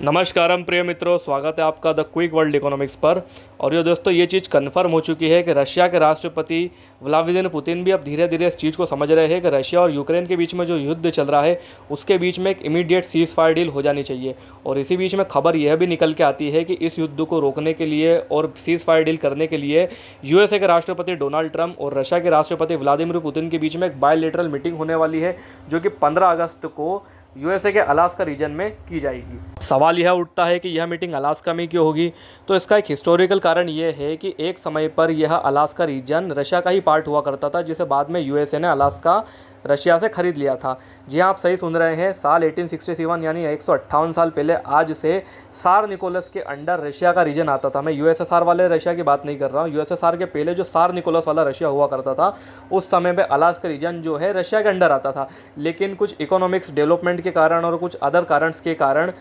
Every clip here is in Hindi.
नमस्कारम प्रिय मित्रों, स्वागत है आपका द क्विक वर्ल्ड इकोनॉमिक्स पर। और ये दोस्तों, ये चीज़ कन्फर्म हो चुकी है कि रशिया के राष्ट्रपति व्लादिमीर पुतिन भी अब धीरे धीरे इस चीज़ को समझ रहे हैं कि रशिया और यूक्रेन के बीच में जो युद्ध चल रहा है उसके बीच में एक इमीडिएट सीज़ फायर डील हो जानी चाहिए। और इसी बीच में खबर यह भी निकल के आती है कि इस युद्ध को रोकने के लिए और सीज़ फायर डील करने के लिए यूएसए के राष्ट्रपति डोनाल्ड ट्रंप और रशिया के राष्ट्रपति व्लादिमीर पुतिन के बीच में एक बायलैटरल मीटिंग होने वाली है, जो कि 15 अगस्त को यूएसए के अलास्का रीजन में की जाएगी। सवाल यह उठता है कि यह मीटिंग अलास्का में क्यों होगी। तो इसका एक हिस्टोरिकल कारण यह है कि एक समय पर यह अलास्का रीजन रशिया का ही पार्ट हुआ करता था, जिसे बाद में यूएसए ने अलास्का रशिया से खरीद लिया था। जी हाँ, आप सही सुन रहे हैं। साल 1867 यानी 158 साल पहले आज से सार निकोलस के अंडर रशिया का रीजन आता था। मैं यूएसएसआर वाले रशिया की बात नहीं कर रहा हूँ। यूएसएसआर के पहले जो सार निकोलस वाला रशिया हुआ करता था, उस समय पे अलास्का रीजन जो है रशिया के अंडर आता था। लेकिन कुछ इकोनॉमिक्स डेवलपमेंट के कारण और कुछ अदर कारणस के कारण,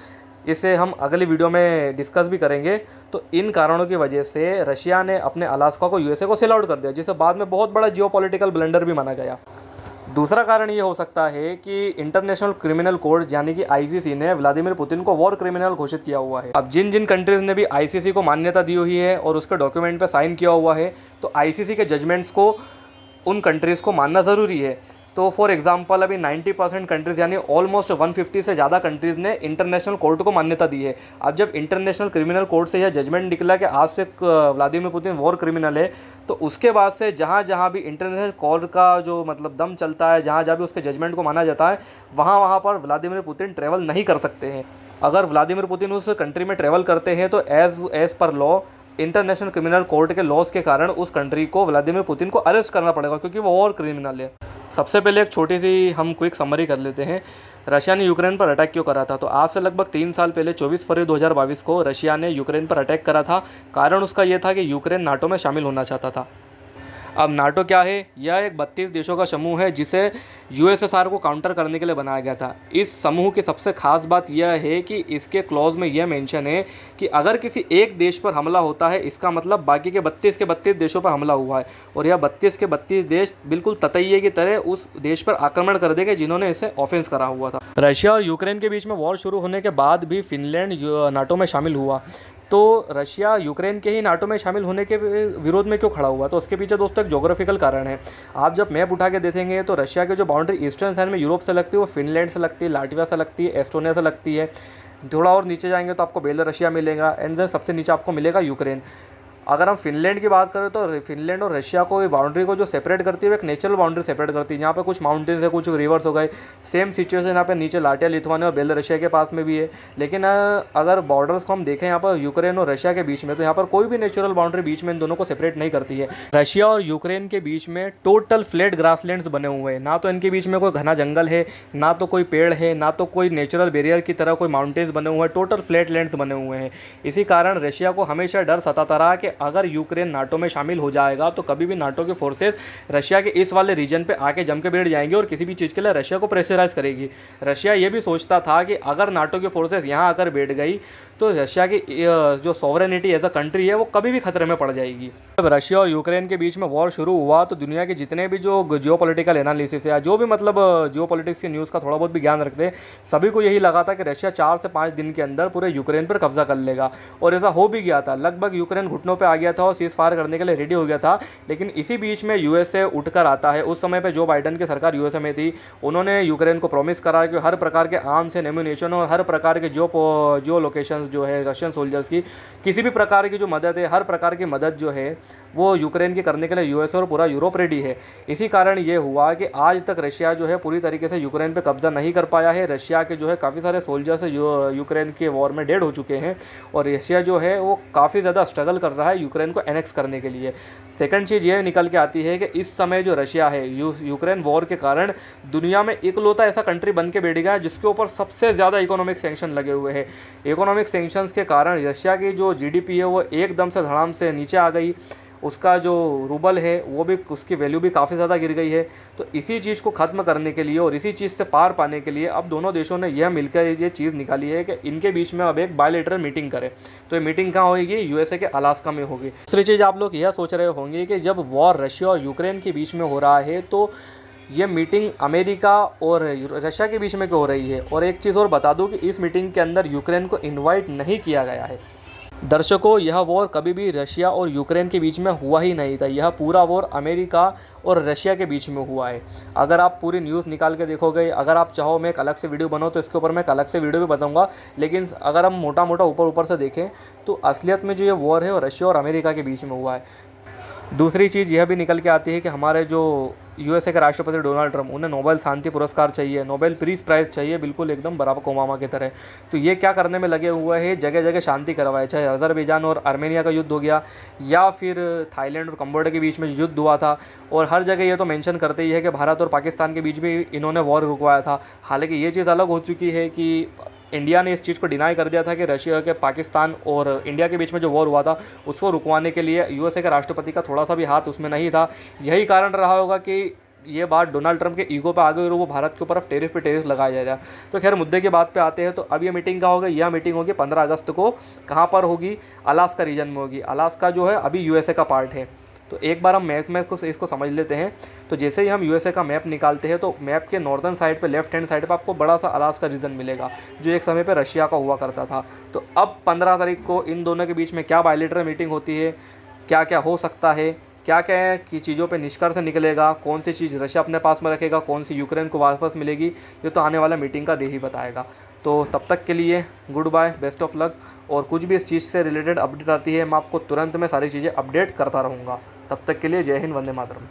इसे हम अगली वीडियो में डिस्कस भी करेंगे, तो इन कारणों की वजह से रशिया ने अपने अलास्का को यूएसए को सेल आउट कर दिया, जिसे बाद में बहुत बड़ा जियोपॉलिटिकल ब्लंडर भी माना गया। दूसरा कारण ये हो सकता है कि इंटरनेशनल क्रिमिनल कोर्ट यानी कि आईसीसी ने व्लादिमीर पुतिन को वॉर क्रिमिनल घोषित किया हुआ है। अब जिन जिन कंट्रीज़ ने भी आईसीसी को मान्यता दी हुई है और उसके डॉक्यूमेंट पे साइन किया हुआ है, तो आईसीसी के जजमेंट्स को उन कंट्रीज़ को मानना ज़रूरी है। तो फॉर एग्जांपल अभी 90% कंट्रीज़ यानी ऑलमोस्ट 150 से ज़्यादा कंट्रीज़ ने इंटरनेशनल कोर्ट को मान्यता दी है। अब जब इंटरनेशनल क्रिमिनल कोर्ट से यह जजमेंट निकला कि आज से व्लादिमीर पुतिन वॉर क्रिमिनल है, तो उसके बाद से जहाँ जहाँ भी इंटरनेशनल कोर्ट का जो मतलब दम चलता है, जहाँ जहाँ भी उसके जजमेंट को माना जाता है, वहाँ पर व्लादिमीर पुतिन ट्रैवल नहीं कर सकते हैं। अगर व्लादिमीर पुतिन उस कंट्री में ट्रैवल करते हैं तो as per law international criminal court के लॉस के कारण उस कंट्री को व्लादिमीर पुतिन को अरेस्ट करना पड़ेगा, क्योंकि वो वॉर क्रिमिनल है। सबसे पहले एक छोटी सी हम क्विक समरी कर लेते हैं। रशिया ने यूक्रेन पर अटैक क्यों करा था। तो आज से लगभग 3 साल पहले 24 फरवरी 2022 को रशिया ने यूक्रेन पर अटैक करा था। कारण उसका यह था कि यूक्रेन नाटो में शामिल होना चाहता था। अब नाटो क्या है? यह एक 32 देशों का समूह है जिसे यूएसएसआर को काउंटर करने के लिए बनाया गया था। इस समूह की सबसे खास बात यह है कि इसके क्लॉज में यह मेंशन है कि अगर किसी एक देश पर हमला होता है, इसका मतलब बाकी के 32 देशों पर हमला हुआ है, और यह 32 देश बिल्कुल ततैये की तरह उस देश पर आक्रमण कर देंगे जिन्होंने इसे ऑफेंस करा हुआ था। रशिया और यूक्रेन के बीच में वॉर शुरू होने के बाद भी फिनलैंड नाटो में शामिल हुआ। तो रशिया यूक्रेन के ही नाटो में शामिल होने के विरोध में क्यों खड़ा हुआ? तो उसके पीछे दोस्तों एक ज्योग्राफिकल कारण है। आप जब मैप उठा के देखेंगे तो रशिया की जो बाउंड्री ईस्टर्न साइड में यूरोप से लगती है, वो फिनलैंड से लगती है, लाटविया से लगती है, एस्टोनिया से लगती है। थोड़ा और नीचे जाएंगे तो आपको बेलारूसिया मिलेगा, एंड देन सबसे नीचे आपको मिलेगा यूक्रेन। अगर हम फिनलैंड की बात करें तो फिनलैंड और रशिया को बाउंड्री को जो सेपरेट करती है, वो एक नेचुरल बाउंड्री सेपरेट करती है। यहाँ पे कुछ माउंटेन्स है, कुछ रिवर्स हो गए। सेम सिचुएशन यहाँ पे नीचे लाटविया, लिथुआनिया और बेलारूसिया के पास में भी है। लेकिन अगर बॉर्डर्स को हम देखें यहाँ पर यूक्रेन और रशिया के बीच में, तो यहाँ पर कोई भी नेचुरल बाउंड्री बीच में इन दोनों को सेपरेट नहीं करती है। रशिया और यूक्रेन के बीच में टोटल फ्लैट ग्रासलैंड्स बने हुए हैं। ना तो इनके बीच में कोई घना जंगल है, ना तो कोई पेड़ है, ना तो कोई नेचुरल बैरियर की तरह कोई माउंटेन्स बने हुए हैं। टोटल फ्लैट लैंड्स बने हुए हैं। इसी कारण रशिया को हमेशा डर सताता रहा कि अगर यूक्रेन नाटो में शामिल हो जाएगा तो कभी भी नाटो की फोर्सेस रशिया के इस वाले रीजन पे आके जम के बैठ जाएंगी और किसी भी चीज़ के लिए रशिया को प्रेशराइज करेगी। रशिया ये भी सोचता था कि अगर नाटो की फोर्सेस यहाँ आकर बैठ गई तो रशिया की जो सॉवरेनिटी एज अ कंट्री है वो कभी भी खतरे में पड़ जाएगी। जब रशिया और यूक्रेन के बीच में वॉर शुरू हुआ तो दुनिया के जितने भी जो जियोपॉलिटिकल एनालिसिस है, जो भी मतलब जियोपॉलिटिक्स की न्यूज़ का थोड़ा बहुत भी ज्ञान रखते हैं, सभी को यही लगा था कि रशिया 4 से 5 दिन के अंदर पूरे यूक्रेन पर कब्जा कर लेगा। और ऐसा हो भी गया था। लगभग यूक्रेन घुटनों पर आ गया था और सीज फायर करने के लिए रेडी हो गया था। लेकिन इसी बीच में यूएसए उठकर आता है। उस समय पे जो बाइडन की सरकार यूएसए में थी, उन्होंने यूक्रेन को प्रॉमिस करा कि हर प्रकार के आर्म्स एंड एम्यूनेशन और हर प्रकार के जो लोकेशंस जो है रशियन सोल्जर्स की, किसी भी प्रकार की जो मदद है, हर प्रकार की मदद जो है वो यूक्रेन की करने के लिए यूएसए और पूरा यूरोप रेडी है। इसी कारण ये हुआ कि आज तक रशिया जो है पूरी तरीके से यूक्रेन पे कब्जा नहीं कर पाया है। रशिया के जो है काफ़ी सारे सोल्जर्स यूक्रेन के वॉर में डेड हो चुके हैं और रशिया जो है वो काफ़ी ज़्यादा स्ट्रगल कर रहा है यूक्रेन को एनेक्स करने के लिए। सेकंड चीज़ ये निकल के आती है कि इस समय जो रशिया है यूक्रेन वॉर के कारण दुनिया में इकलौता ऐसा कंट्री बन के बैठ गया जिसके ऊपर सबसे ज़्यादा इकोनॉमिक सैंक्शन लगे हुए हैं। इकोनॉमिक सैंक्शंस के कारण रशिया की जो जीडीपी है वो एकदम से धड़ाम से नीचे आ गई। उसका जो रूबल है वो भी, उसकी वैल्यू भी काफ़ी ज़्यादा गिर गई है। तो इसी चीज़ को ख़त्म करने के लिए और इसी चीज़ से पार पाने के लिए अब दोनों देशों ने यह मिलकर ये चीज़ निकाली है कि इनके बीच में अब एक बायलैटरल मीटिंग करें। तो ये मीटिंग कहाँ होगी? यूएसए के अलास्का में होगी। दूसरी चीज़ आप लोग यह सोच रहे होंगे कि जब वॉर रशिया और यूक्रेन के बीच में हो रहा है तो ये मीटिंग अमेरिका और रशिया के बीच में क्यों हो रही है। और एक चीज़ और बता दूं कि इस मीटिंग के अंदर यूक्रेन को इनवाइट नहीं किया गया है। दर्शकों, यह वॉर कभी भी रशिया और यूक्रेन के बीच में हुआ ही नहीं था। यह पूरा वॉर अमेरिका और रशिया के बीच में हुआ है। अगर आप पूरी न्यूज़ निकाल के देखोगे, अगर आप चाहो मैं एक अलग से वीडियो बनाऊँ तो इसके ऊपर मैं एक अलग से वीडियो भी बताऊंगा, लेकिन अगर हम मोटा मोटा ऊपर ऊपर से देखें तो असलियत में जो ये वॉर है वो रशिया और अमेरिका के बीच में हुआ है। दूसरी चीज़ यह भी निकल के आती है कि हमारे जो यूएसए के राष्ट्रपति डोनाल्ड ट्रंप, उन्हें नोबेल शांति पुरस्कार चाहिए, नोबेल पीस प्राइज़ चाहिए, बिल्कुल एकदम बराक ओबामा की तरह। तो ये क्या करने में लगे हुए हैं, जगह जगह शांति करवाए, चाहे अजरबैजान और आर्मेनिया का युद्ध हो गया या फिर थाईलैंड और कंबोडिया के बीच में युद्ध हुआ था। और हर जगह ये तो मेंशन करते ही है कि भारत और पाकिस्तान के बीच भी इन्होंने वॉर रुकवाया था। हालांकि ये चीज़ अलग हो चुकी है कि इंडिया ने इस चीज़ को डिनाई कर दिया था कि रशिया के पाकिस्तान और इंडिया के बीच में जो वॉर हुआ था उसको रुकवाने के लिए यूएसए के राष्ट्रपति का थोड़ा सा भी हाथ उसमें नहीं था। यही कारण रहा होगा कि ये बात डोनाल्ड ट्रंप के ईगो पे आ गई और वो भारत के ऊपर अब टेरिफ पे टेरिफ लगाया जा रहा है। तो खैर मुद्दे की बात पे आते हैं। तो अब ये मीटिंग कहाँ होगी, यह मीटिंग होगी 15 अगस्त को। कहाँ पर होगी, अलास्का रीजन में होगी। अलास्का जो है अभी यूएसए का पार्ट है। तो एक बार हम मैप में इसको समझ लेते हैं। तो जैसे ही हम यूएसए का मैप निकालते हैं तो मैप के नॉर्दर्न साइड पे, लेफ्ट हैंड साइड पे आपको बड़ा सा अलास्का रीजन मिलेगा जो एक समय पे रशिया का हुआ करता था। तो अब 15 तारीख को इन दोनों के बीच में क्या बायलैटरल मीटिंग होती है, क्या क्या हो सकता है, क्या क्या की चीज़ों पे निष्कर्ष निकलेगा, कौन सी चीज़ रशिया अपने पास में रखेगा, कौन सी यूक्रेन को वापस मिलेगी, ये तो आने वाला मीटिंग का डे ही बताएगा। तो तब तक के लिए goodbye, best of luck. और कुछ भी इस चीज़ से रिलेटेड अपडेट आती है मैं आपको तुरंत में सारी चीज़ें अपडेट करता रहूँगा। तब तक के लिए जय हिंद, वंदे मातरम।